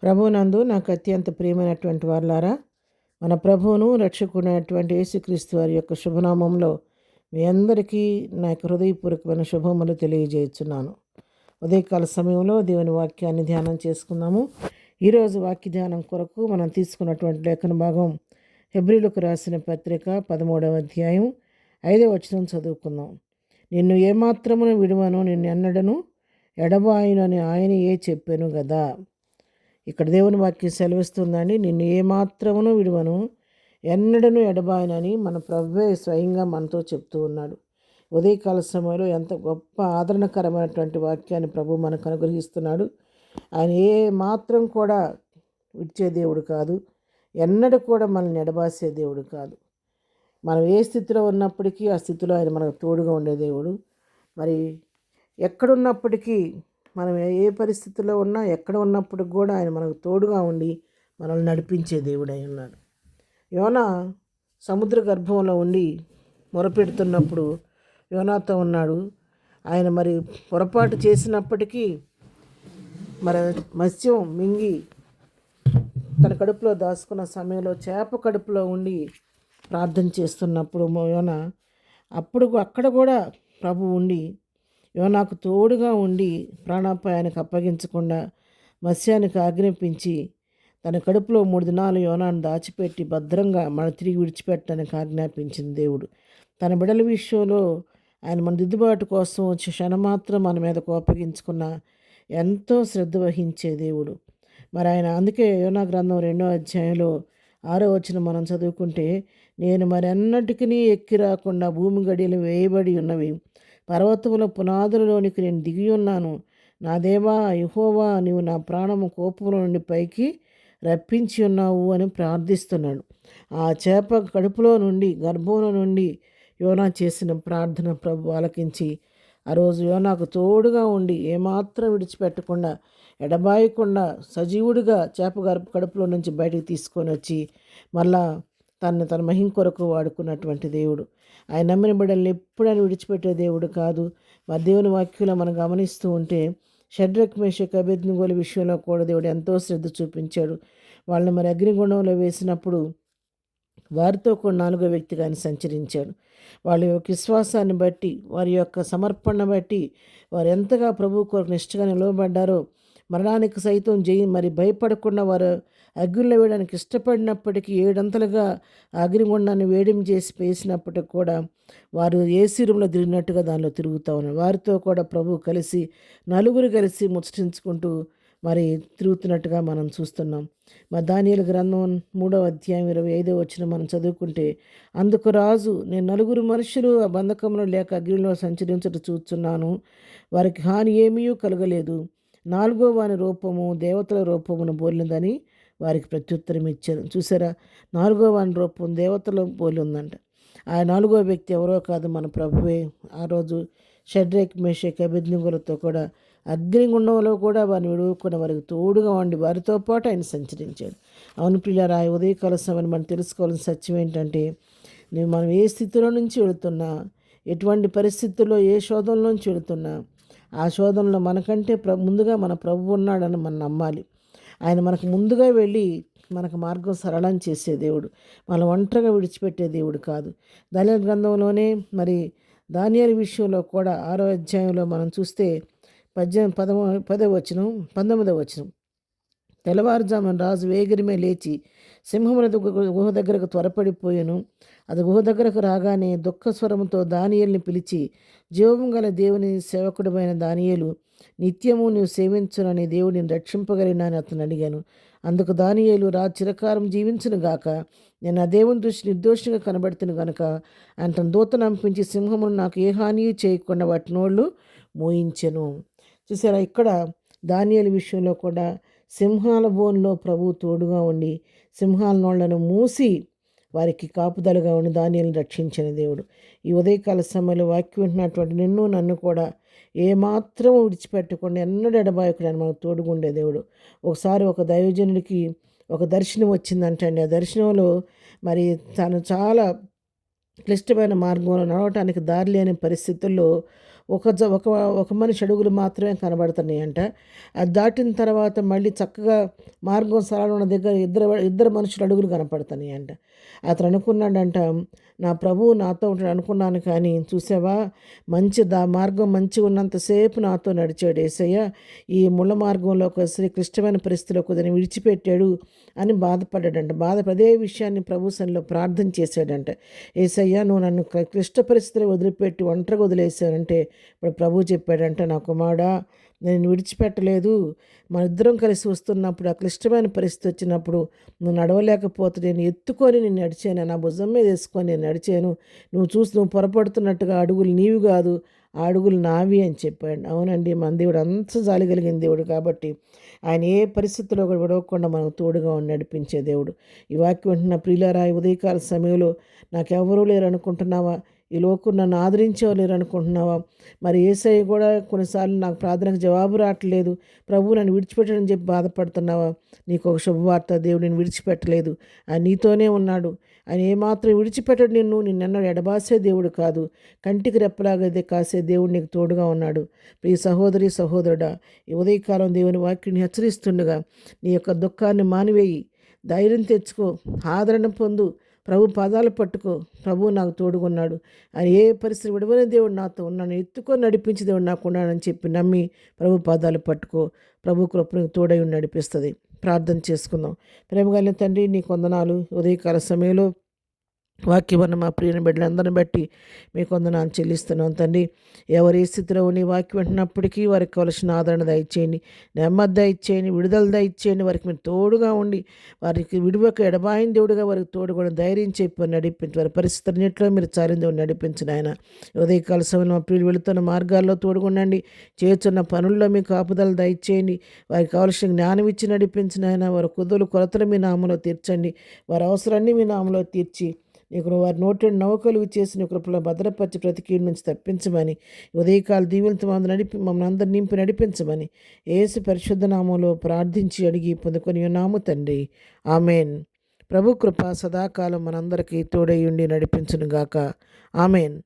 ప్రభువునందు నాకు అత్యంత ప్రియమైనటువంటి వారులారా, మన ప్రభువును రక్షకుడైనటువంటి యేసుక్రీస్తు వారి యొక్క శుభనామంలో మీ అందరికీ నా యొక్క హృదయపూర్వకమైన శుభములు తెలియజేస్తున్నాను. ఉదయకాల సమయంలో దేవుని వాక్యాన్ని ధ్యానం చేసుకుందాము. ఈరోజు వాక్య ధ్యానం కొరకు మనం తీసుకున్నటువంటి లేఖన భాగం హెబ్రీలకు రాసిన పత్రిక 13వ అధ్యాయం 5వ వచనం చదువుకుందాం. నిన్ను ఏమాత్రమును విడువను, నిన్ను ఎన్నడను ఎడబాయునని ఆయనయే చెప్పాను కదా. ఇక్కడ దేవుని వాక్యం సెలవిస్తుందండి. నిన్ను ఏమాత్రమును విడువను, ఎన్నడను ఎడబాయనని మన ప్రభువే స్వయంగా మనతో చెప్తూ ఉన్నాడు. ఉదయకాల సమయంలో ఎంత గొప్ప ఆదరణకరమైనటువంటి వాక్యాన్ని ప్రభు మనకు అనుగ్రహిస్తున్నాడు. ఆయన ఏ మాత్రం కూడా విడిచే దేవుడు కాదు, ఎన్నడూ కూడా మనల్ని ఎడబాసే దేవుడు కాదు. మనం ఏ స్థితిలో ఉన్నప్పటికీ ఆ స్థితిలో ఆయన మనకు తోడుగా ఉండే దేవుడు. మరి ఎక్కడున్నప్పటికీ మనం ఏ పరిస్థితుల్లో ఉన్నా, ఎక్కడ ఉన్నప్పటికి కూడా ఆయన మనకు తోడుగా ఉండి మనల్ని నడిపించే దేవుడై ఉన్నాడు. యోనా సముద్ర గర్భంలో ఉండి మొరపెడుతున్నప్పుడు యోనాతో ఉన్నాడు. ఆయన మరి పొరపాటు చేసినప్పటికీ మరి మత్స్యం మింగి తన కడుపులో దాచుకున్న సమయంలో చేప కడుపులో ఉండి ప్రార్థన చేస్తున్నప్పుడు యోనా అక్కడ కూడా ప్రభు ఉండి యోనాకు తోడుగా ఉండి ప్రాణాపాయానికి అప్పగించకుండా మత్స్యానికి ఆజ్ఞాపించి తన కడుపులో 3 దినాలు యోనాను దాచిపెట్టి భద్రంగా మన తిరిగి విడిచిపెట్టడానికి ఆజ్ఞాపించింది దేవుడు. తన బిడ్డల విషయంలో ఆయన మన దిద్దుబాటు కోసం వచ్చి క్షణమాత్రం మన మీద కోపగించుకున్న ఎంతో శ్రద్ధ వహించే దేవుడు. మరి ఆయన అందుకే యోనా గ్రంథం 2వ అధ్యాయంలో 6వ వచనం మనం చదువుకుంటే, నేను మరెన్నటికీ ఎక్కి రాకుండా భూమి గడియలు వేయబడి ఉన్నవి, పర్వతముల పునాదులలోనికి నేను దిగి ఉన్నాను. నా దేవా యెహోవా, నీవు నా ప్రాణము కోపముల నుండి పైకి రప్పించి ఉన్నావు అని ప్రార్థిస్తున్నాడు. ఆ చేప కడుపులో నుండి గర్భంలో నుండి యోనా చేసిన ప్రార్థన ప్రభు ఆలకించి ఆ రోజు యోనాకు తోడుగా ఉండి ఏమాత్రం విడిచిపెట్టకుండా ఎడబాయకుండా సజీవుడిగా చేప కడుపులో నుంచి బయటకు తీసుకొని వచ్చి మళ్ళా తన మహిమ కొరకు వాడుకున్నటువంటి దేవుడు. ఆయన నమ్మిన బిడ్డల్ని ఎప్పుడైనా విడిచిపెట్టే దేవుడు కాదు. మరి దేవుని వాక్యంలో మనం గమనిస్తూ ఉంటే షడ్రక్ మేషక్ అబేద్నెగోల విషయంలో కూడా దేవుడు ఎంతో శ్రద్ధ చూపించాడు. వాళ్ళని మరి అగ్నిగుండంలో వేసినప్పుడు వారితో కూడా 4వ వ్యక్తిగా ఆయన సంచరించాడు. వాళ్ళ యొక్క విశ్వాసాన్ని బట్టి, వారి యొక్క సమర్పణ బట్టి, వారు ఎంతగా ప్రభు కొరకు నిష్ఠగా నిలవబడ్డారో, మరణానికి సైతం మరి భయపడకుండా వారు అగ్నిలో వేయడానికి ఇష్టపడినప్పటికీ 7 అంతలుగా అగ్నిగుండాన్ని వేడిమి చేసి వేసినప్పటికి కూడా వారు ఏసీ రూమ్లో తిరిగినట్టుగా దానిలో తిరుగుతూ ఉన్నారు. వారితో కూడా ప్రభు కలిసి 4 కలిసి ముచ్చటించుకుంటూ మరి తిరుగుతున్నట్టుగా మనం చూస్తున్నాం. మరి దానియేలు గ్రంథం 3వ అధ్యాయం 25వ వచనం మనం చదువుకుంటే, అందుకు రాజు, నేను 4 మనుషులు ఆ బంధకంలో లేక అగ్నిలో సంచరించుట చూస్తున్నాను, వారికి హాని ఏమీ కలగలేదు. 4వ వాని రూపము దేవతల రూపమును పోలినదని వారికి ప్రత్యుత్తరం ఇచ్చారు. చూసారా, 4వ వాని రూపం దేవతల పోలి ఉందంట. ఆ 4వ వ్యక్తి ఎవరో కాదు, మన ప్రభువే. ఆ రోజు షడ్రక్ మేషక్ అబేద్నెగోలతో కూడా అగ్నిగుండంలో కూడా వారిని విడువకుండా వారికి తోడుగా ఉండి వారితో పాటు ఆయన సంచరించాడు. అవును ప్రియులారా, ఉదయకాల సమయం మనం తెలుసుకోవాల్సిన సత్యం ఏంటంటే, మనం ఏ స్థితిలో నుంచి వెళుతున్నా, ఎటువంటి పరిస్థితుల్లో ఏ శోధనలో నుంచి వెళుతున్నా, ఆ శోధనలో మనకంటే ముందుగా మన ప్రభు ఉన్నాడని మనం నమ్మాలి. ఆయన మనకు ముందుగా వెళ్ళి మనకు మార్గం సరళం చేసే దేవుడు, మనం ఒంటరిగా విడిచిపెట్టే దేవుడు కాదు. దానియేలు గ్రంథంలోనే మరి దానియేలు విషయంలో కూడా 6వ అధ్యాయంలో మనం చూస్తే 10వ వచనం 19వ వచనం, తెల్లవారుజామున రాజు వేగిరమే లేచి సింహముల గుహ దగ్గరకు త్వరపడిపోయాను. అది గుహ దగ్గరకు రాగానే దుఃఖస్వరముతో దానియేలుని పిలిచి, జీవము గల దేవుని సేవకుడమైన దానియేలు, నిత్యము నీవు సేవించునని దేవుడిని రక్షింపగలిగినా అని అతను అడిగాను. అందుకు దానియేలు, రాజు చిరకాలం జీవించును గాక, నేను ఆ దేవుని దృష్టి నిర్దోషిగా కనబడుతును గనుక ఆయన తన దూతను పంపించి సింహమును నాకు ఏ హాని చేయకుండా వాటి నోళ్ళు మోయించెను. చూసారా, ఇక్కడ దానియేలు విషయంలో కూడా సింహాల బోన్లో ప్రభు తోడుగా ఉండి సింహాల నోళ్లను మూసి వారికి కాపుదలుగా ఉండి దానియేలును రక్షించిన దేవుడు. ఈ ఉదయకాల సమయంలో వాక్యం వింటున్నటువంటి నిన్ను నన్ను కూడా ఏమాత్రం విడిచిపెట్టకుండా ఎన్నడూ ఎడబాయకుండా మనకు తోడుగుండే దేవుడు. ఒకసారి ఒక దైవజనుడికి ఒక దర్శనం వచ్చిందంటండి. ఆ దర్శనంలో మరి తను చాలా క్లిష్టమైన మార్గంలో నడవటానికి దారి లేని పరిస్థితుల్లో ఒక ఒక మనిషి అడుగులు మాత్రమే కనబడుతున్నాయంట. అది దాటిన తర్వాత మళ్ళీ చక్కగా మార్గం సరళ ఉన్న దగ్గర ఇద్దరు మనుషుల అడుగులు కనపడుతున్నాయంట. అతను అనుకున్నాడంట, నా ప్రభువు నాతో ఉంటాడు అనుకున్నాను, కానీ చూసావా, మార్గం మంచిగా ఉన్నంతసేపు నాతో నడిచాడు యేసయ్య, ఈ ముళ్ళ మార్గంలోకి వచ్చి క్లిష్టమైన పరిస్థితిలో కుదని విడిచిపెట్టాడు అని బాధపడ్డాడంట. అదే విషయాన్ని ప్రభు సన్నిధిలో ప్రార్థన చేశాడంట. యేసయ్య, నువ్వు నన్ను క్లిష్ట పరిస్థితులు వదిలిపెట్టి ఒంటరిగా వదిలేసావంటే ఇప్పుడు ప్రభు చెప్పాడంట, నా కుమారుడా, నేను విడిచిపెట్టలేదు. మన ఇద్దరం కలిసి వస్తున్నప్పుడు ఆ క్లిష్టమైన పరిస్థితి వచ్చినప్పుడు నువ్వు నడవలేకపోతే నేను ఎత్తుకొని నేను నడిచాను, నా భుజం మీద వేసుకొని నేను నడిచాను. నువ్వు పొరపడుతున్నట్టుగా అడుగులు నీవి కాదు, ఆ అడుగులు నావి అని చెప్పాడు. అవునండి, మన దేవుడు అంత జాలి కలిగిన దేవుడు కాబట్టి ఆయన ఏ పరిస్థితుల్లో కూడా విడవకుండా మనకు తోడుగా నడిపించే దేవుడు. ఈ వాక్యం వింటున్న ప్రియులారా, ఈ ఉదయకాల సమయంలో నాకెవరూ లేరు అనుకుంటున్నావా? ఈ లోకం నన్ను ఆదరించేవారు అనుకుంటున్నావా? మరి యేసయ్య కూడా కొన్నిసార్లు నాకు ప్రార్థనకు జవాబు రావట్లేదు, ప్రభువు నన్ను విడిచిపెట్టడని చెప్పి బాధపడుతున్నావా? నీకు ఒక శుభవార్త, దేవుడు నేను విడిచిపెట్టలేదు, ఆయన నీతోనే ఉన్నాడు. ఆయన ఏమాత్రం విడిచిపెట్టడు నిన్నెన్నో ఎడబాసే దేవుడు కాదు, కంటికి రెప్పలాగైతే కాసే దేవుడు నీకు తోడుగా ఉన్నాడు. ఈ సహోదరి సహోదరుడా, ఈ ఉదయకాలం దేవుని వాక్యాన్ని హెచ్చరిస్తుండగా నీ యొక్క దుఃఖాన్ని మానివేయి, ధైర్యం తెచ్చుకో, ఆదరణ పొందు, ప్రభు పాదాలు పట్టుకో. ప్రభువు నాకు తోడుగున్నాడు, ఆయన ఏ పరిస్థితి విడవని దేవుడు నాతో ఉన్నాను, ఎత్తుకొని నడిపించి దేవుడు నాకు ఉన్నాడని చెప్పి నమ్మి ప్రభు పాదాలు పట్టుకో. ప్రభు కృపకు తోడై నడిపిస్తుంది. ప్రార్థన చేసుకుందాం. ప్రేమగలిగిన తండ్రి, నీ వందనాలు. ఉదయకాల సమయంలో వాక్యమన్న మా ప్రియుని బిడ్డలందరిని బట్టి మీ వందనాలు చెల్లిస్తున్నాం తండ్రి. ఎవరు ఏ స్థితిలో నీ వాక్యం వింటున్నప్పటికీ వారికి కావలసిన ఆదరణ దయచేయండి, నెమ్మది దయచేయండి, విడుదల దయచేయండి. వారికి మీరు తోడుగా ఉండి వారికి విడువక ఎడబాయిన దేవుడుగా వారికి తోడుగా ధైర్యం చెప్పి నడిపించి వారి పరిస్థితులన్నింటిలో మీరు చాలిన దేవుడు నడిపించిన ఆయన. ఉదయకాల సమయంలో మా ప్రియులు వెళుతున్న మార్గాల్లో తోడుగుండండి, చేస్తున్న పనుల్లో మీ కాపుదలు దయచేయండి. వారికి కావలసిన జ్ఞానం ఇచ్చి నడిపించిన ఆయన. వారి కొరతలు మీ నామలో తీర్చండి, వారి అవసరాన్ని మీ నామలో తీర్చి నీకు వారి నోటి నౌకలు చేసి నీ కృపలో భద్రపరిచి ప్రతి కీడు నుంచి తప్పించమని, ఉదయకాల దీవులతో మమ్మల్ని అందరు నింపి నడిపించమని యేసు పరిశుద్ధ నామంలో ప్రార్థించి అడిగి పొందుకొని ఉన్నాము తండ్రి. ఆమెన్. ప్రభు కృప సదాకాలం మనందరికీ తోడై ఉండి నడిపించునుగాక. ఆమెన్.